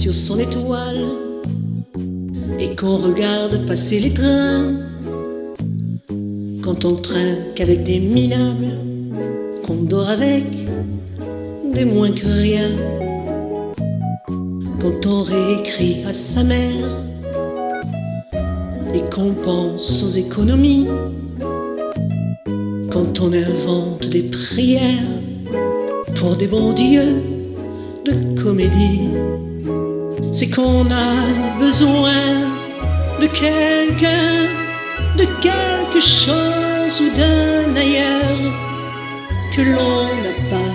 sur son étoile et qu'on regarde passer les trains, quand on trinque avec des minables, qu'on dort avec des moins que rien, quand on réécrit à sa mère et qu'on pense aux économies, quand on invente des prières pour des bons dieux de comédie, c'est qu'on a besoin de quelqu'un, de quelque chose ou d'un ailleurs que l'on n'a pas,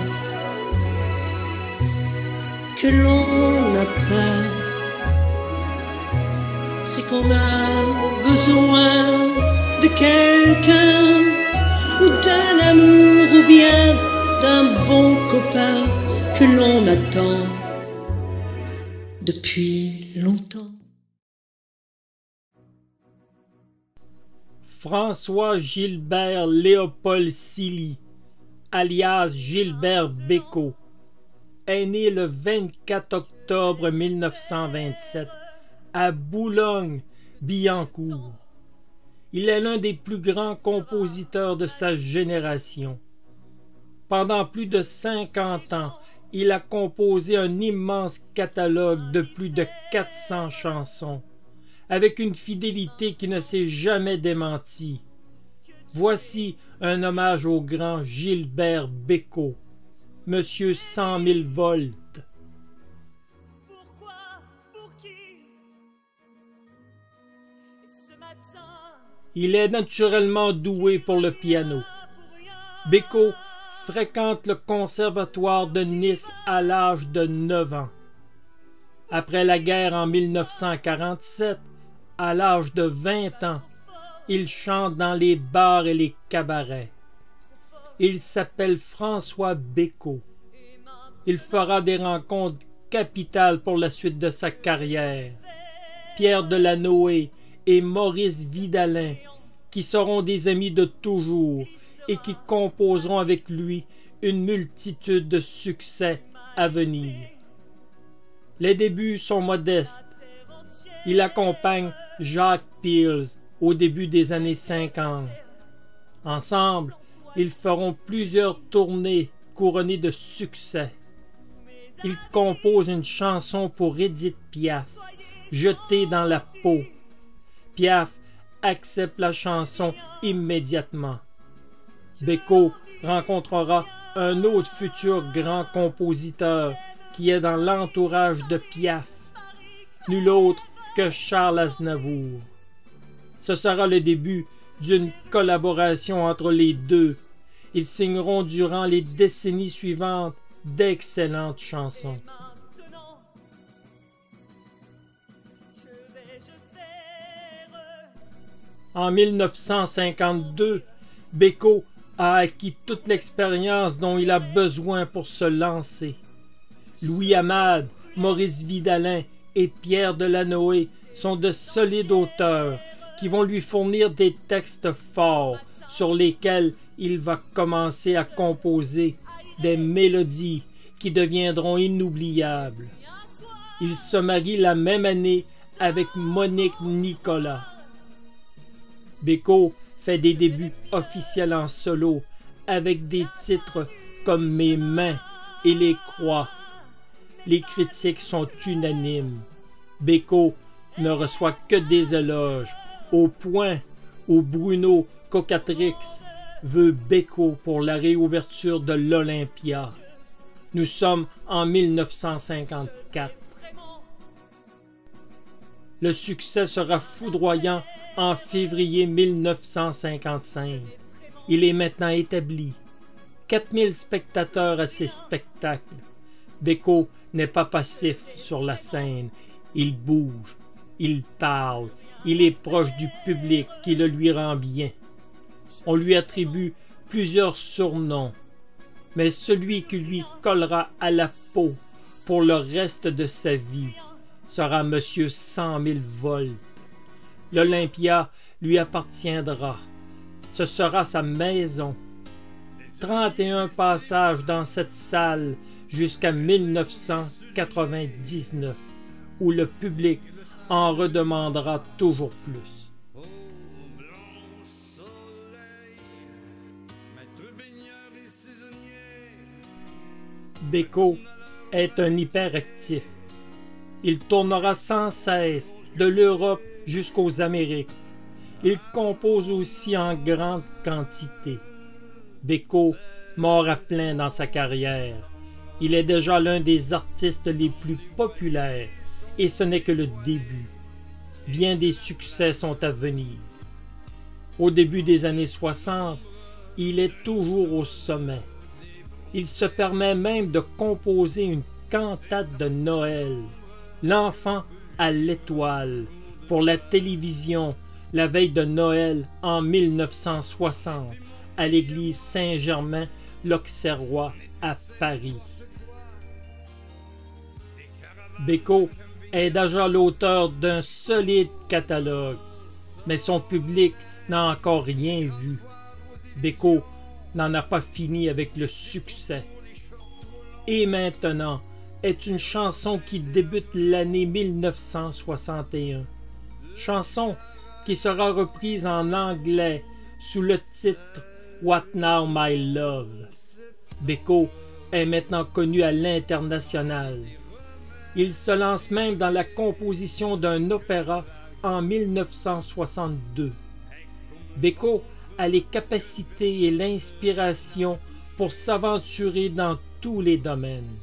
que l'on n'a pas. C'est qu'on a besoin de quelqu'un ou d'un amour ou bien d'un bon copain que l'on attend depuis longtemps. François Gilbert Léopold Silly, alias Gilbert Bécaud, est né le 24 octobre 1927 à Boulogne-Billancourt. Il est l'un des plus grands compositeurs de sa génération. Pendant plus de 50 ans, il a composé un immense catalogue de plus de 400 chansons, avec une fidélité qui ne s'est jamais démentie. Voici un hommage au grand Gilbert Bécaud, Monsieur 100 000 volts. Pourquoi, pour qui? Et ce matin, Il est naturellement doué pour le piano. Bécaud fréquente le conservatoire de Nice à l'âge de 9 ans. Après la guerre en 1947, à l'âge de 20 ans, il chante dans les bars et les cabarets. Il s'appelle François Bécaud. Il fera des rencontres capitales pour la suite de sa carrière. Pierre Delanoë et Maurice Vidalin, qui seront des amis de toujours et qui composeront avec lui une multitude de succès à venir. Les débuts sont modestes. Il accompagne Jacques Peels au début des années 50. Ensemble, ils feront plusieurs tournées couronnées de succès. Il compose une chanson pour Édith Piaf, Jetée dans la peau. Piaf accepte la chanson immédiatement. Bécaud rencontrera un autre futur grand compositeur qui est dans l'entourage de Piaf, nul autre que Charles Aznavour. Ce sera le début d'une collaboration entre les deux. Ils signeront durant les décennies suivantes d'excellentes chansons. maintenant, que vais-je faire? En 1952, Bécaud a acquis toute l'expérience dont il a besoin pour se lancer. Louis Amade, Maurice Vidalin et Pierre Delanoë sont de solides auteurs qui vont lui fournir des textes forts sur lesquels il va commencer à composer des mélodies qui deviendront inoubliables. Il se marie la même année avec Monique Nicolas. Bécaud fait des débuts officiels en solo avec des titres comme Mes mains et Les croix. Les critiques sont unanimes. Bécaud ne reçoit que des éloges, au point où Bruno Cocatrix veut Bécaud pour la réouverture de l'Olympia. Nous sommes en 1954. Le succès sera foudroyant en février 1955. Il est maintenant établi. 4000 spectateurs à ses spectacles. Bécaud n'est pas passif sur la scène. Il bouge, il parle, il est proche du public qui le lui rend bien. On lui attribue plusieurs surnoms, mais celui qui lui collera à la peau pour le reste de sa vie sera Monsieur 100 000 volts. L'Olympia lui appartiendra. Ce sera sa maison. 31 passages dans cette salle jusqu'à 1999. où le public en redemandera toujours plus. Bécaud est un hyperactif. Il tournera sans cesse de l'Europe jusqu'aux Amériques. Il compose aussi en grande quantité. Bécaud mord à plein dans sa carrière. Il est déjà l'un des artistes les plus populaires et ce n'est que le début. Bien des succès sont à venir. Au début des années 60, il est toujours au sommet. Il se permet même de composer une cantate de Noël, L'Enfant à l'étoile, pour la télévision la veille de Noël en 1960 à l'église Saint-Germain-l'Auxerrois à Paris. Bécaud est déjà l'auteur d'un solide catalogue, mais son public n'a encore rien vu. Bécaud n'en a pas fini avec le succès. Et maintenant est une chanson qui débute l'année 1961. Chanson qui sera reprise en anglais sous le titre What Now My Love. Bécaud est maintenant connu à l'international. Il se lance même dans la composition d'un opéra en 1962. Bécaud a les capacités et l'inspiration pour s'aventurer dans tous les domaines.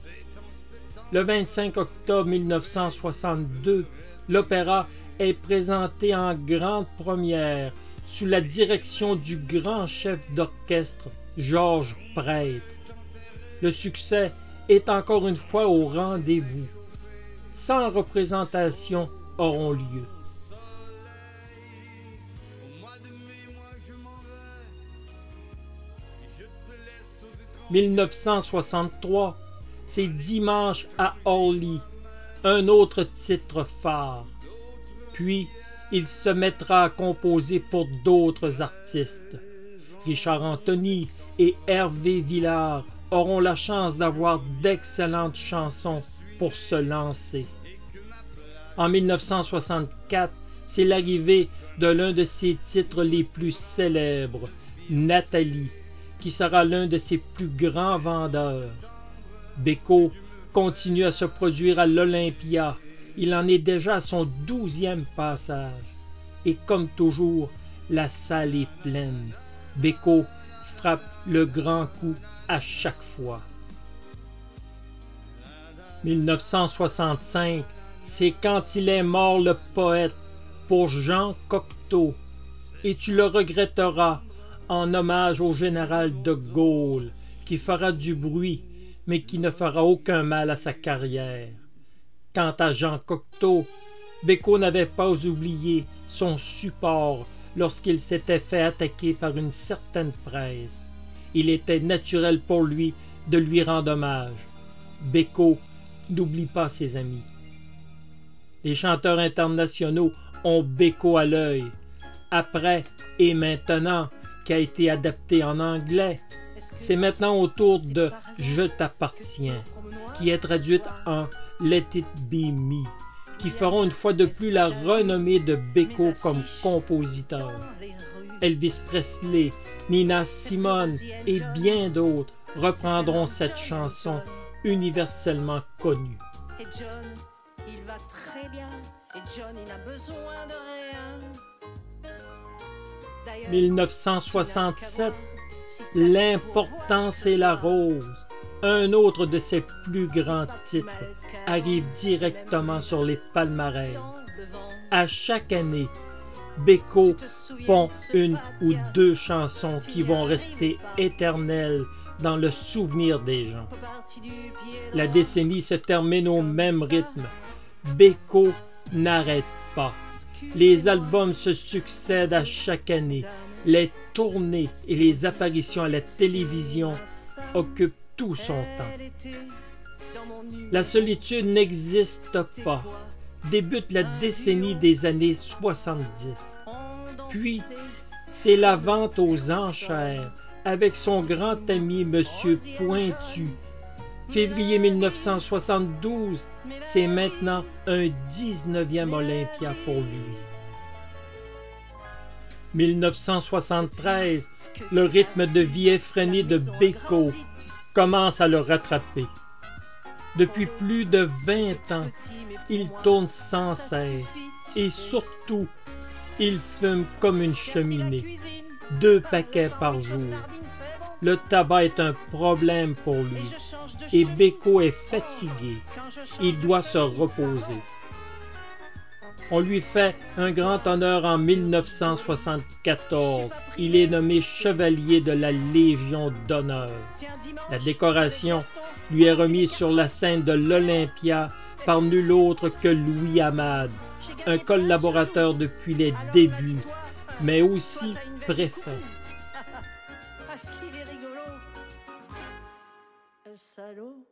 Le 25 octobre 1962, l'opéra est présenté en grande première sous la direction du grand chef d'orchestre Georges Prêtre. Le succès est encore une fois au rendez-vous. 100 représentations auront lieu. « 1963, c'est Dimanche à Orly, un autre titre phare. Puis, il se mettra à composer pour d'autres artistes. Richard Anthony et Hervé Villard auront la chance d'avoir d'excellentes chansons pour se lancer. En 1964, c'est l'arrivée de l'un de ses titres les plus célèbres, Nathalie, qui sera l'un de ses plus grands vendeurs. Bécaud continue à se produire à l'Olympia. Il en est déjà à son 12e passage. Et comme toujours, la salle est pleine. Bécaud frappe le grand coup à chaque fois. 1965, c'est Quand il est mort le poète pour Jean Cocteau. Et tu le regretteras, en hommage au général de Gaulle, qui fera du bruit, mais qui ne fera aucun mal à sa carrière. Quant à Jean Cocteau, Bécaud n'avait pas oublié son support lorsqu'il s'était fait attaquer par une certaine presse. Il était naturel pour lui de lui rendre hommage. Bécaud n'oublie pas ses amis. Les chanteurs internationaux ont Bécaud à l'œil. Après et maintenant, qui a été adapté en anglais, c'est maintenant au tour de Je t'appartiens, qui est traduite en Let it be me, qui feront une fois de plus la renommée de Bécaud comme compositeur. Elvis Presley, Nina Simone et bien d'autres reprendront cette chanson universellement connue. Et John, il va très bien. Et John, il n'a besoin de rien. D'ailleurs, 1967, L'importance est la rose, un autre de ses plus grands titres, arrive directement sur les palmarès. À chaque année, Bécaud pond une ou deux chansons qui vont rester éternelles dans le souvenir des gens. La décennie se termine au même rythme. Bécaud n'arrête pas. Les albums se succèdent à chaque année. Les tournées et les apparitions à la télévision occupent tout son temps. La solitude n'existe pas. Débute la décennie des années 70. Puis, c'est la vente aux enchères avec son grand ami Monsieur Pointu, Février 1972, c'est maintenant un 19e Olympia pour lui. 1973, le rythme de vie effréné de Beko commence à le rattraper. Depuis plus de 20 ans, il tourne sans cesse et surtout, il fume comme une cheminée, 2 paquets par jour. Le tabac est un problème pour lui et Beko est fatigué. Il doit se reposer. On lui fait un grand honneur en 1974. Il est nommé chevalier de la Légion d'honneur. La décoration lui est remise sur la scène de l'Olympia par nul autre que Louis Amade, un collaborateur depuis les débuts, mais aussi préfet. Parce qu'il est rigolo. Le salaud.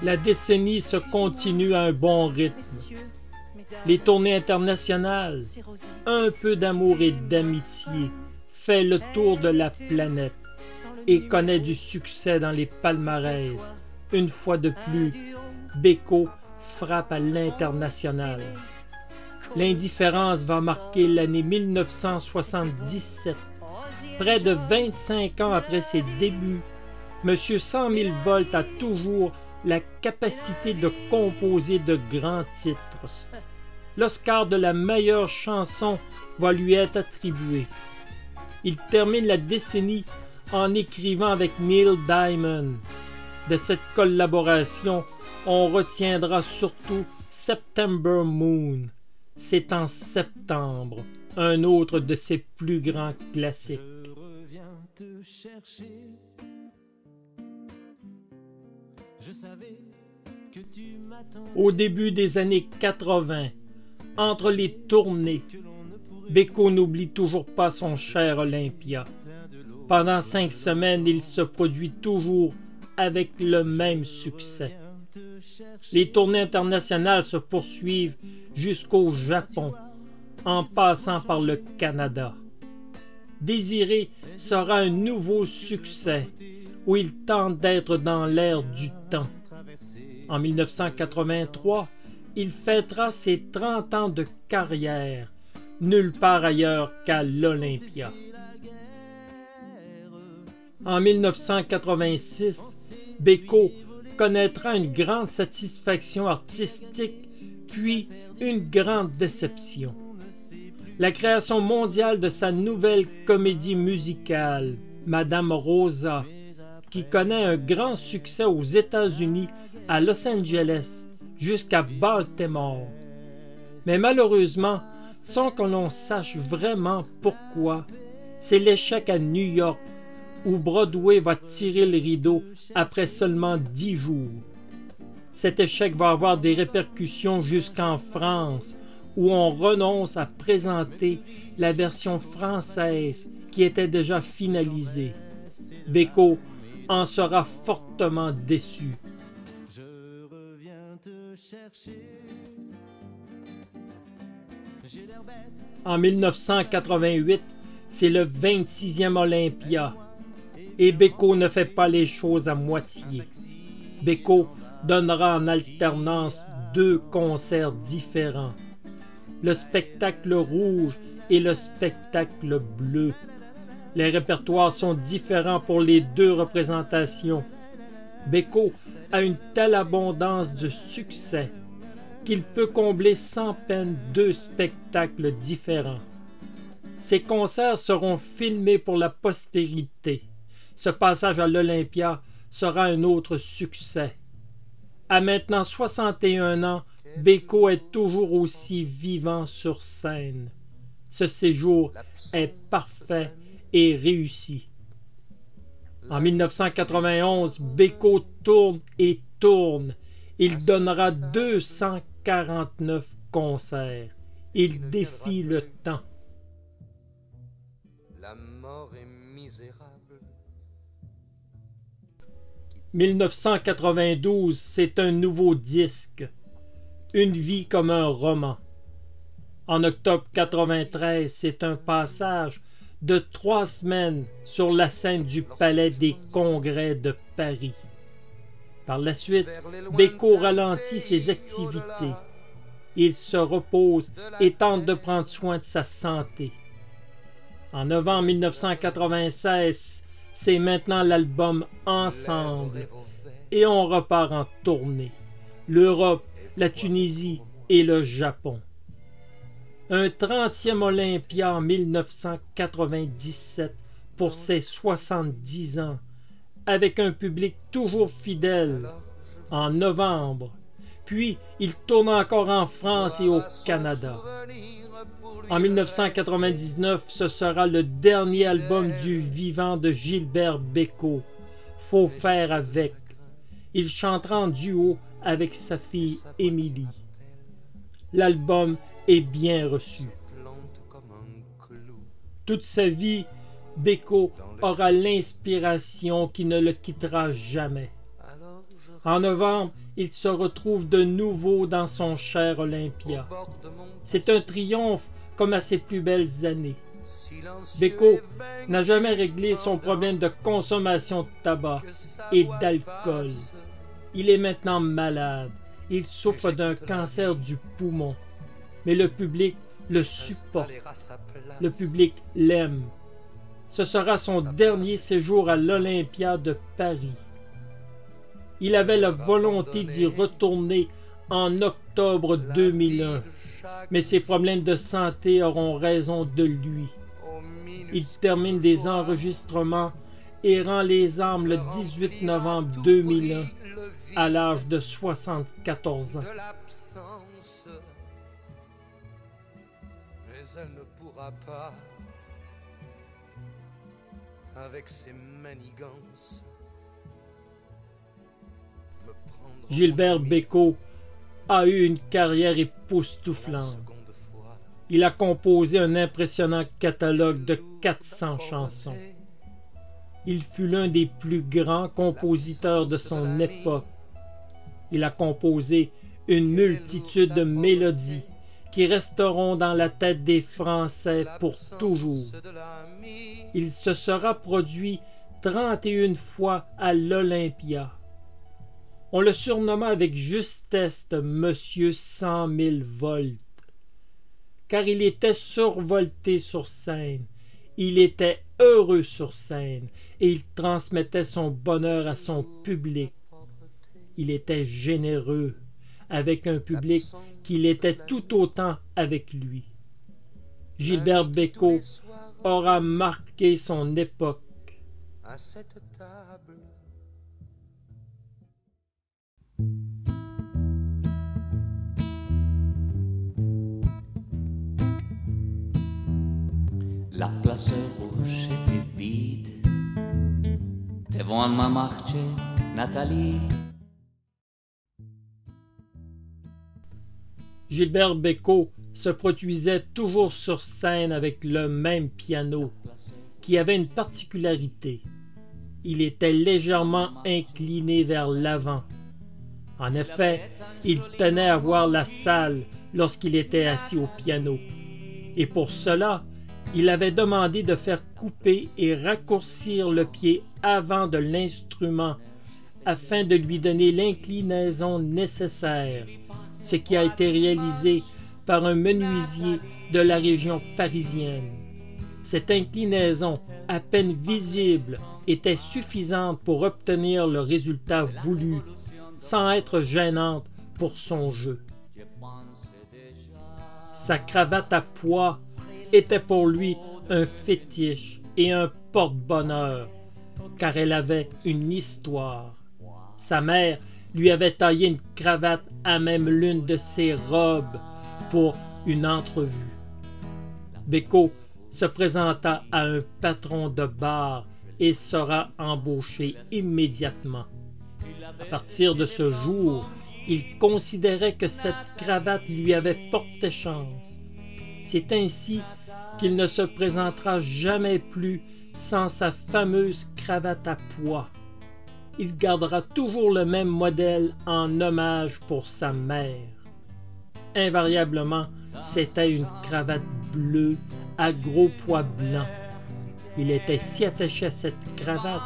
La décennie se continue à un bon rythme. Les tournées internationales, un peu d'amour et d'amitié, fait le tour de la planète et connaît du succès dans les palmarès. Une fois de plus, Beko frappe à l'international. L'indifférence va marquer l'année 1977. Près de 25 ans après ses débuts, M. 100 000 volts a toujours la capacité de composer de grands titres. L'Oscar de la meilleure chanson va lui être attribué. Il termine la décennie en écrivant avec Neil Diamond. De cette collaboration, on retiendra surtout September Moon. C'est en septembre, un autre de ses plus grands classiques. Je reviens te chercher. Je savais que tu m'attendais. Au début des années 80, entre les tournées, Beko n'oublie toujours pas son cher Olympia. Pendant 5 semaines, il se produit toujours avec le même succès. Les tournées internationales se poursuivent jusqu'au Japon, en passant par le Canada. Désiré sera un nouveau succès, où il tente d'être dans l'air du temps. En 1983, il fêtera ses 30 ans de carrière, nulle part ailleurs qu'à l'Olympia. En 1986, Beko connaîtra une grande satisfaction artistique, puis une grande déception. La création mondiale de sa nouvelle comédie musicale, Madame Rosa, qui connaît un grand succès aux États-Unis, à Los Angeles, jusqu'à Baltimore. Mais malheureusement, sans que l'on sache vraiment pourquoi, c'est l'échec à New York, où Broadway va tirer le rideau après seulement 10 jours. Cet échec va avoir des répercussions jusqu'en France, où on renonce à présenter la version française qui était déjà finalisée. Beko en sera fortement déçu. Je reviens te chercher. J'ai l'air bête. En 1988, c'est le 26e Olympia. Et Beko ne fait pas les choses à moitié. Beko donnera en alternance 2 concerts différents. Le spectacle rouge et le spectacle bleu. Les répertoires sont différents pour les 2 représentations. Beko a une telle abondance de succès qu'il peut combler sans peine 2 spectacles différents. Ces concerts seront filmés pour la postérité. Ce passage à l'Olympia sera un autre succès. À maintenant 61 ans, Beko est toujours aussi vivant sur scène. Ce séjour est parfait et réussi. En 1991, Beko tourne et tourne. Il donnera 249 concerts. Il défie le temps. La mort est misérable. 1992, c'est un nouveau disque. Une vie comme un roman. En octobre 93, c'est un passage de 3 semaines sur la scène du Palais des Congrès de Paris. Par la suite, Bécaud ralentit ses activités. Il se repose et tente de prendre soin de sa santé. En novembre 1996, c'est maintenant l'album Ensemble et on repart en tournée. L'Europe, la Tunisie et le Japon. Un 30e Olympia en 1997 pour ses 70 ans, avec un public toujours fidèle, en novembre. Puis, il tourne encore en France et au Canada. En 1999, ce sera le dernier album du vivant de Gilbert Bécaud, Faut faire avec. Il chantera en duo avec sa fille Émilie. L'album est bien reçu. Toute sa vie, Bécaud aura l'inspiration qui ne le quittera jamais. En novembre, il se retrouve de nouveau dans son cher Olympia. C'est un triomphe comme à ses plus belles années. Bécaud n'a jamais réglé son problème de consommation de tabac et d'alcool. Il est maintenant malade. Il souffre d'un cancer du poumon. Mais le public le supporte. Le public l'aime. Ce sera son dernier séjour à l'Olympia de Paris. Il avait la volonté d'y retourner en octobre 2001, mais ses problèmes de santé auront raison de lui. Il termine des enregistrements et rend les armes le 18 novembre 2001 à l'âge de 74 ans. Mais elle ne pourra pas avec ses manigances. Gilbert Bécaud a eu une carrière époustouflante. Il a composé un impressionnant catalogue de 400 chansons. Il fut l'un des plus grands compositeurs de son époque. Il a composé une multitude de mélodies qui resteront dans la tête des Français pour toujours. Il se sera produit 31 fois à l'Olympia. On le surnomma avec justesse Monsieur 100 000 volts, car il était survolté sur scène, il était heureux sur scène, et il transmettait son bonheur à son public. Il était généreux avec un public qui l'était tout autant avec lui. Gilbert Bécaud aura marqué son époque. À cette table, La place rouge était vide devant ma marche, Nathalie. Gilbert Bécaud se produisait toujours sur scène avec le même piano, qui avait une particularité. Il était légèrement incliné vers l'avant. En effet, il tenait à voir la salle lorsqu'il était assis au piano. Et pour cela, il avait demandé de faire couper et raccourcir le pied avant de l'instrument afin de lui donner l'inclinaison nécessaire, ce qui a été réalisé par un menuisier de la région parisienne. Cette inclinaison, à peine visible, était suffisante pour obtenir le résultat voulu, sans être gênante pour son jeu. Sa cravate à pois était pour lui un fétiche et un porte-bonheur, car elle avait une histoire. Sa mère lui avait taillé une cravate à même l'une de ses robes pour une entrevue. Bécaud se présenta à un patron de bar et sera embauché immédiatement. À partir de ce jour, il considérait que cette cravate lui avait porté chance. C'est ainsi qu'il ne se présentera jamais plus sans sa fameuse cravate à pois. Il gardera toujours le même modèle en hommage pour sa mère. Invariablement, c'était une cravate bleue à gros pois blancs. Il était si attaché à cette cravate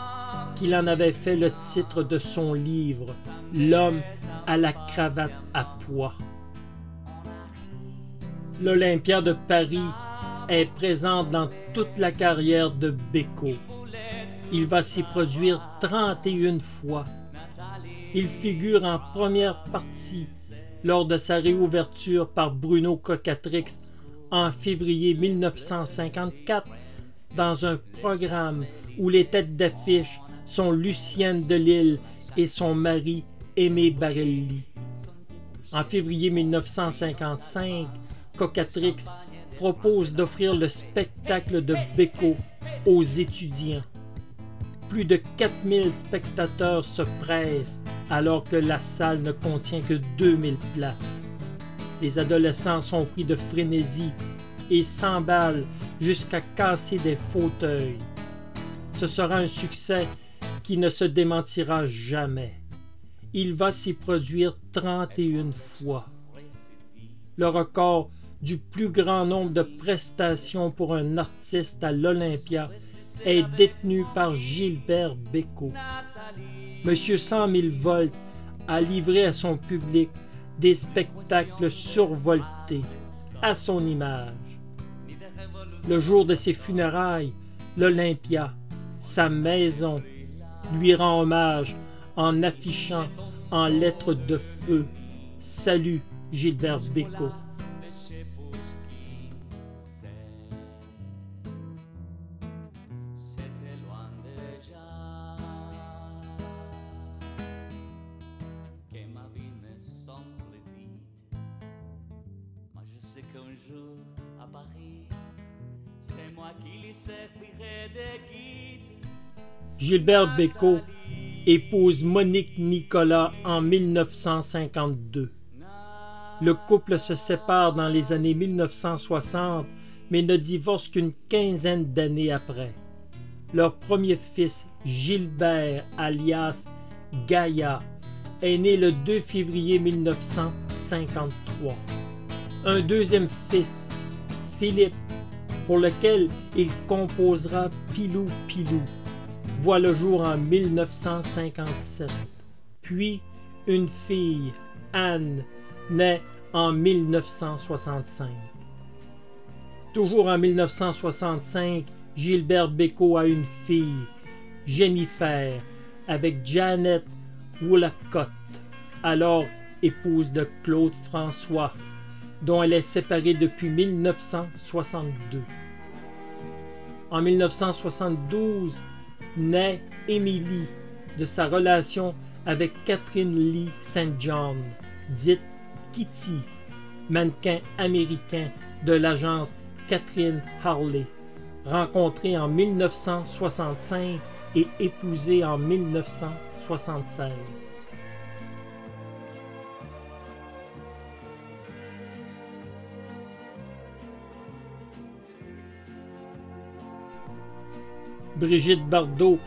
qu'il en avait fait le titre de son livre, L'homme à la cravate à pois. L'Olympia de Paris est présente dans toute la carrière de Bécaud. Il va s'y produire 31 fois. Il figure en première partie lors de sa réouverture par Bruno Cocatrix en février 1954 dans un programme où les têtes d'affiche sont Lucienne Delille et son mari Aimé Barelli. En février 1955, Cocatrix propose d'offrir le spectacle de Bécaud aux étudiants. Plus de 4000 spectateurs se pressent alors que la salle ne contient que 2000 places. Les adolescents sont pris de frénésie et s'emballent jusqu'à casser des fauteuils. Ce sera un succès qui ne se démentira jamais. Il va s'y produire 31 fois. Le record du plus grand nombre de prestations pour un artiste à l'Olympia est détenu par Gilbert Bécaud. Monsieur 100 000 volts a livré à son public des spectacles survoltés, à son image. Le jour de ses funérailles, l'Olympia, sa maison, lui rend hommage en affichant en lettres de feu « Salut Gilbert Bécaud ». Gilbert Bécaud épouse Monique Nicolas en 1952. Le couple se sépare dans les années 1960, mais ne divorce qu'une quinzaine d'années après. Leur premier fils, Gilbert, alias Gaïa, est né le 2 février 1953. Un deuxième fils, Philippe, pour lequel il composera Pilou Pilou, voit le jour en 1957. Puis une fille, Anne, naît en 1965. Toujours en 1965, Gilbert Bécaud a une fille, Jennifer, avec Janet Woolacott, alors épouse de Claude François, dont elle est séparée depuis 1962. En 1972, naît Émilie de sa relation avec Catherine Lee St. John, dite Kitty, mannequin américain de l'agence Catherine Harley, rencontrée en 1965 et épousée en 1976. Brigitte Bardot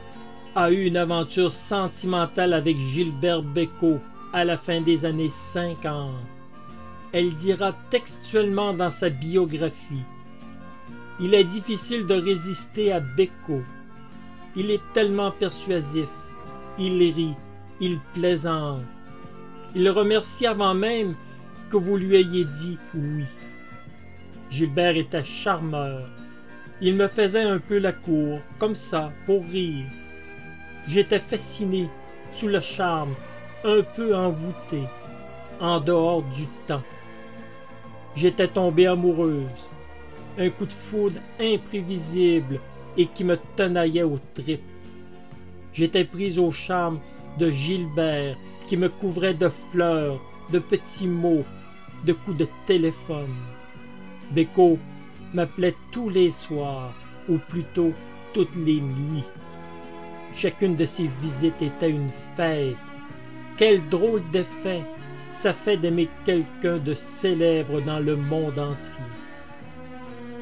a eu une aventure sentimentale avec Gilbert Bécaud à la fin des années 50. Elle dira textuellement dans sa biographie « Il est difficile de résister à Bécaud. Il est tellement persuasif. Il rit, il plaisante. Il remercie avant même que vous lui ayez dit oui. Gilbert était charmeur. Il me faisait un peu la cour, comme ça, pour rire. J'étais fasciné, sous le charme, un peu envoûté, en dehors du temps. J'étais tombé amoureuse. Un coup de foudre imprévisible et qui me tenaillait aux tripes. J'étais prise au charme de Gilbert qui me couvrait de fleurs, de petits mots, de coups de téléphone. Bécaud m'appelait tous les soirs, ou plutôt toutes les nuits. Chacune de ces visites était une fête. Quel drôle d'effet ça fait d'aimer quelqu'un de célèbre dans le monde entier.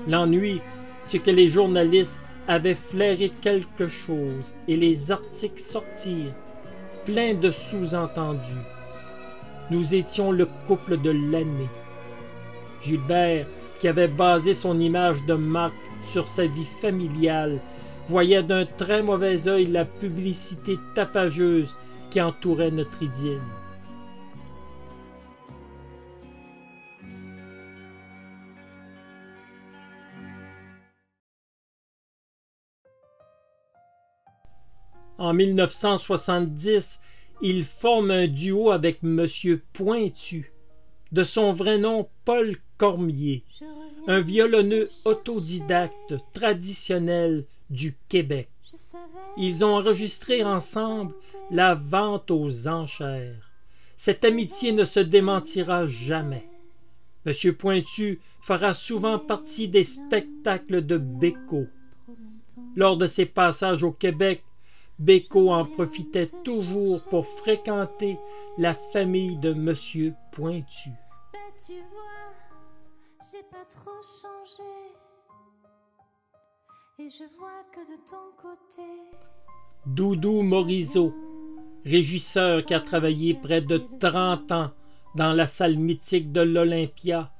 L'ennui, c'est que les journalistes avaient flairé quelque chose et les articles sortirent, pleins de sous-entendus. Nous étions le couple de l'année. Gilbert, qui avait basé son image de marque sur sa vie familiale, voyait d'un très mauvais œil la publicité tapageuse qui entourait notre idylle. En 1970, il forme un duo avec Monsieur Pointu, de son vrai nom Paul Cormier, un violonneux autodidacte traditionnel du Québec. Ils ont enregistré ensemble La Vente aux enchères. Cette amitié ne se démentira jamais. Monsieur Pointu fera souvent partie des spectacles de Bécaud. Lors de ses passages au Québec, Bécaud en profitait toujours pour fréquenter la famille de Monsieur Pointu. Tu vois, j'ai pas trop changé. Et je vois que de ton côté. Doudou Morizot, régisseur qui a travaillé près de 30 ans dans la salle mythique de l'Olympia,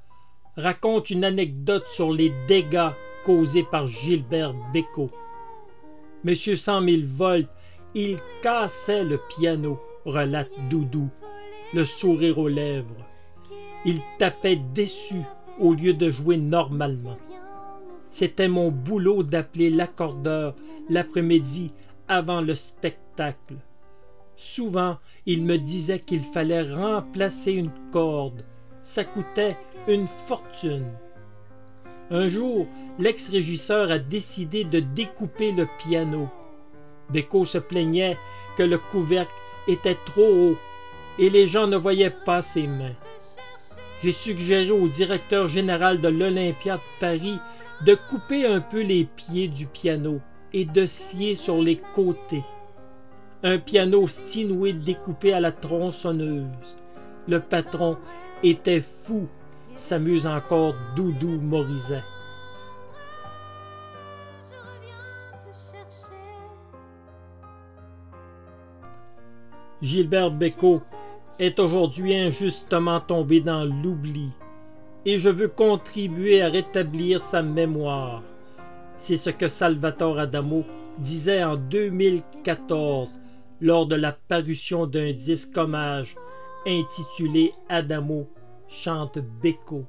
raconte une anecdote sur les dégâts causés par Gilbert Bécaud. Monsieur 100 000 volts, il cassait le piano, relate Doudou, le sourire aux lèvres. Il tapait déçu au lieu de jouer normalement. C'était mon boulot d'appeler l'accordeur l'après-midi avant le spectacle. Souvent, il me disait qu'il fallait remplacer une corde. Ça coûtait une fortune. Un jour, l'ex-régisseur a décidé de découper le piano. Bécaud se plaignait que le couvercle était trop haut et les gens ne voyaient pas ses mains. J'ai suggéré au directeur général de l'Olympia de Paris de couper un peu les pieds du piano et de scier sur les côtés. Un piano Steinway découpé à la tronçonneuse. Le patron était fou, s'amuse encore Doudou Morizet. Gilbert Bécaud est aujourd'hui injustement tombé dans l'oubli et je veux contribuer à rétablir sa mémoire. C'est ce que Salvatore Adamo disait en 2014 lors de la parution d'un disque hommage intitulé Adamo chante Bécaud.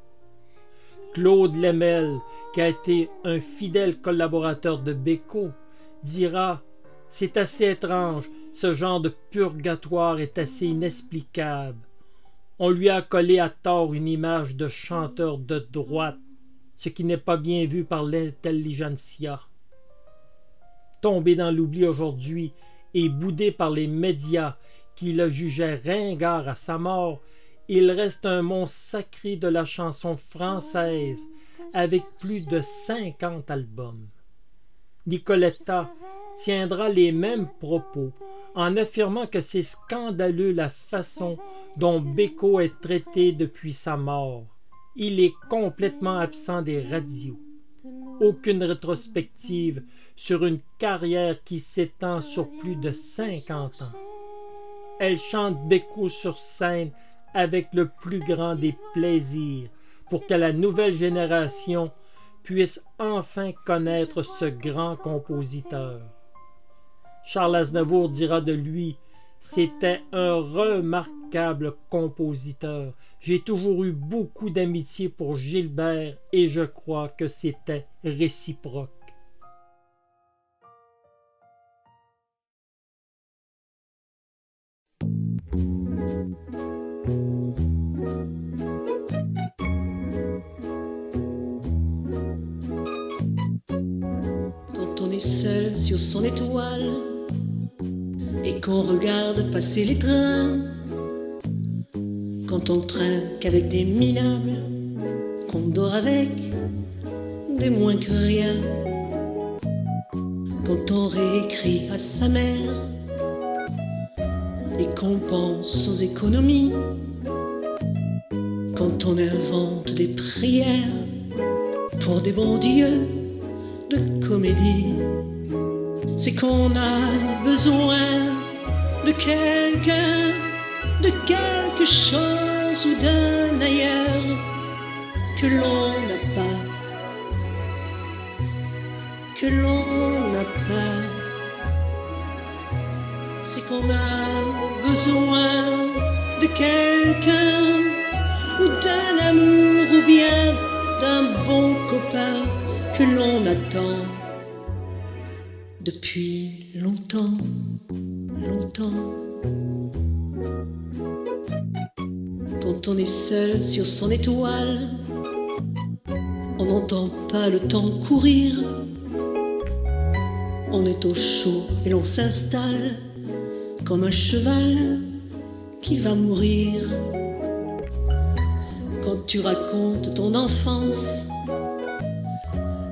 Claude Lemel, qui a été un fidèle collaborateur de Bécaud, dira « C'est assez étrange, ce genre de purgatoire est assez inexplicable. On lui a collé à tort une image de chanteur de droite, ce qui n'est pas bien vu par l'intelligentsia. Tombé dans l'oubli aujourd'hui et boudé par les médias qui le jugeaient ringard à sa mort, il reste un monstre sacré de la chanson française avec plus de 50 albums. Nicoletta tiendra les mêmes propos en affirmant que c'est scandaleux la façon dont Bécaud est traité depuis sa mort. Il est complètement absent des radios. Aucune rétrospective sur une carrière qui s'étend sur plus de 50 ans. Elle chante Bécaud sur scène avec le plus grand des plaisirs pour que la nouvelle génération puisse enfin connaître ce grand compositeur. Charles Aznavour dira de lui « C'était un remarquable compositeur. J'ai toujours eu beaucoup d'amitié pour Gilbert et je crois que c'était réciproque. » Quand on est seul sur son étoile et qu'on regarde passer les trains, quand on trinque avec des minables, qu'on dort avec des moins que rien, quand on réécrit à sa mère et qu'on pense aux économies, quand on invente des prières pour des bons dieux de comédie, c'est qu'on a besoin de quelqu'un, de quelque chose ou d'un ailleurs que l'on n'a pas, que l'on n'a n'a pas, c'est qu'on a besoin de quelqu'un, ou d'un amour, ou bien d'un bon copain que l'on attend depuis longtemps, longtemps. Quand on est seul sur son étoile, on n'entend pas le temps courir. On est au chaud et l'on s'installe comme un cheval qui va mourir. Quand tu racontes ton enfance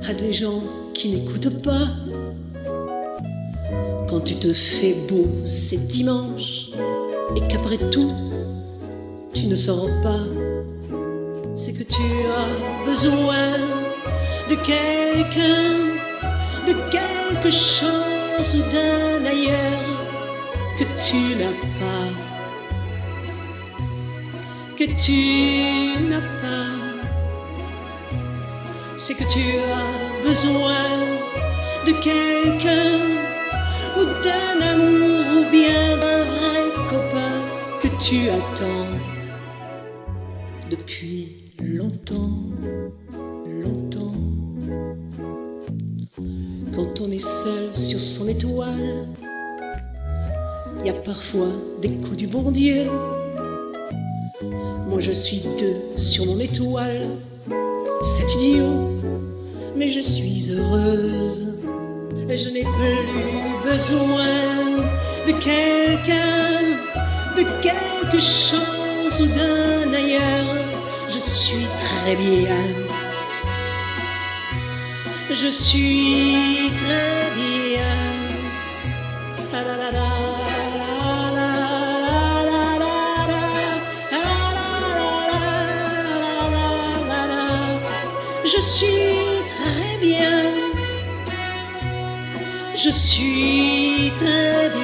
à des gens qui n'écoutent pas, quand tu te fais beau, c'est dimanche, et qu'après tout, tu ne sors pas, c'est que tu as besoin de quelqu'un, de quelque chose ou d'un ailleurs que tu n'as pas, que tu n'as pas. C'est que tu as besoin de quelqu'un, ou d'un amour, ou bien d'un vrai copain que tu attends depuis longtemps, longtemps. Quand on est seul sur son étoile, il y a parfois des coups du bon Dieu. Moi je suis deux sur mon étoile, c'est idiot, mais je suis heureuse. Et je n'ai plus besoin de quelqu'un, de quelque chose ou d'un ailleurs. Je suis très bien, je suis très bien. La la la la. Je suis très bien, je suis très bien.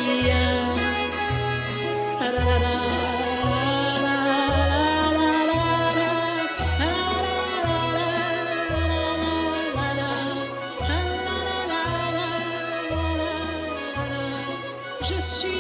Je suis